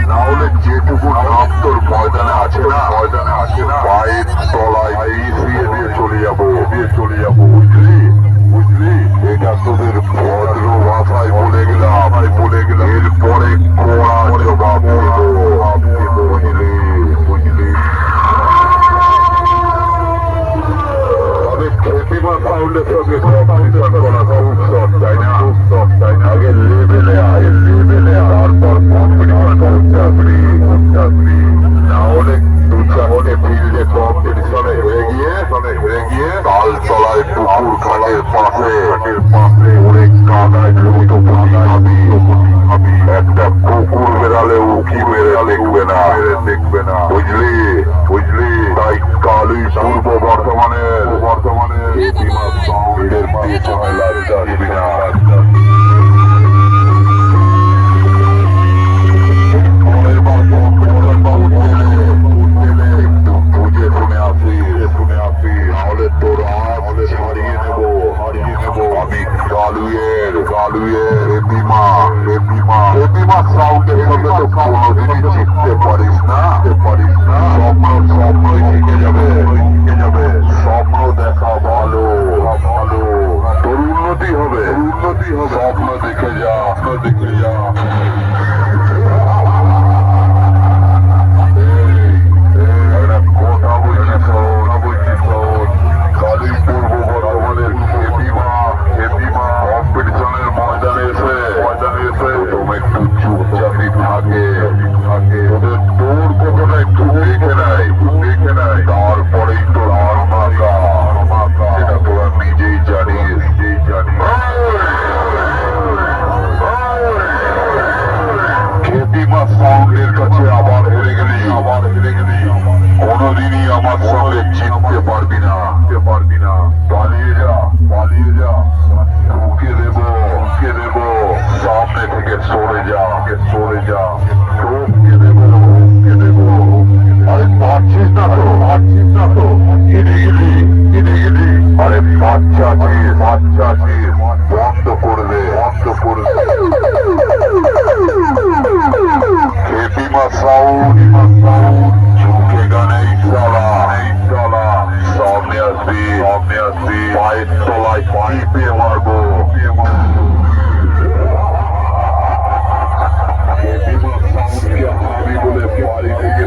না হলে যেটুকু নাম তোর ময়দানে আছে না পায়ের তলায় পিছিয়ে দিয়ে চলে যাবো বুঝলি এটা তোদের ভদ্র ভাষায় বলে গেলাম এরপরে কড়া জবাব দেবো বুঝলি প্রতিমা সাউন্ডের সঙ্গে কম্পিটিশন করা খুব শখ তাই না আগে লেভেলে তারপর কম্পিটিশন চাকরি না হলে দু চারটে ফিল্ডে কম্পিটিশনে হেরে গিয়ে তাল তলায় পুকুর ঘাটের পাশে অনেক কাদায় দ্রুত খাবি একটা কুকুর বেড়ালে উকি মেরে দেখবে না বুঝলি তাই কালই পূর্ব বর্তমানের বিমা সাউন্ডের পিছনে লাগতে আসবি না কালুয়ের বিমা সাউন্ডের সঙ্গে তো কোনোদিনই জিততে পারিস না স্বপ্নই থেকে যাবে স্বপ্ন দেখা ভালো তোর উন্নতি হবে স্বপ্ন দেখে যা কথা বলছি শোন কালী পূর্ব বর্ধমানের হেপিমা কম্পিটিশনের ময়দানে এসে তুমি একটু চুপচাপই থাকে তোর কথাটা একটু দেখে নেয় তারপরেই তোর আর মাকা সেটা তোরা নিজেই জানিস হেপিমা সাউন্ডের কাছে আবার হেরে গেলি কোনদিনই আমার সঙ্গে জিততে পারবি না পালিয়ে যা ঢুকে দেব সামনে থেকে সরে যা ঢুকে দেব আরে পারছিস না তো হেরে গেলি আরে বাচ্চা আছিস বন্ধ করে দে হেপিমা সাউন্ড ঝুঁকেগা নেই সালা সামনে আসবি পায়ের তলায় টিপে মারবো হেপিমা সাউন্ডকে হাবি বলে বাড়ি থেকে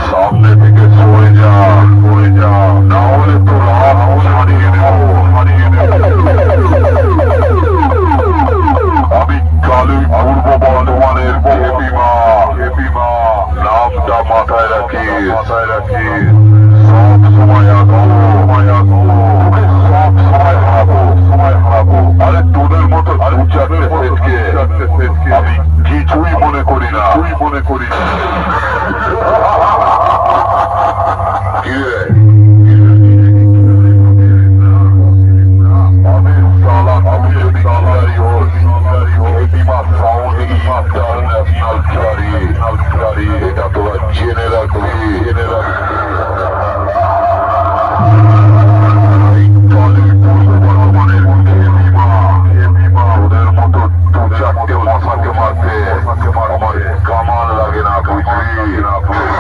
সামনে থেকে সরে যা না হলে তো রাত হারিয়ে নেব আমি কালুই পূর্ব বর্ধমানের হেপিমা নামটা মাথায় রাখি সব সময় হারাবো আরে তোদের মতো দু চারটে সেটকে আমি কিছুই মনে করি না এটা তোরা জেনে রাখবি ওদের মতো দু চারটে মশাকে মারতে আমার কামান লাগে না বুঝলি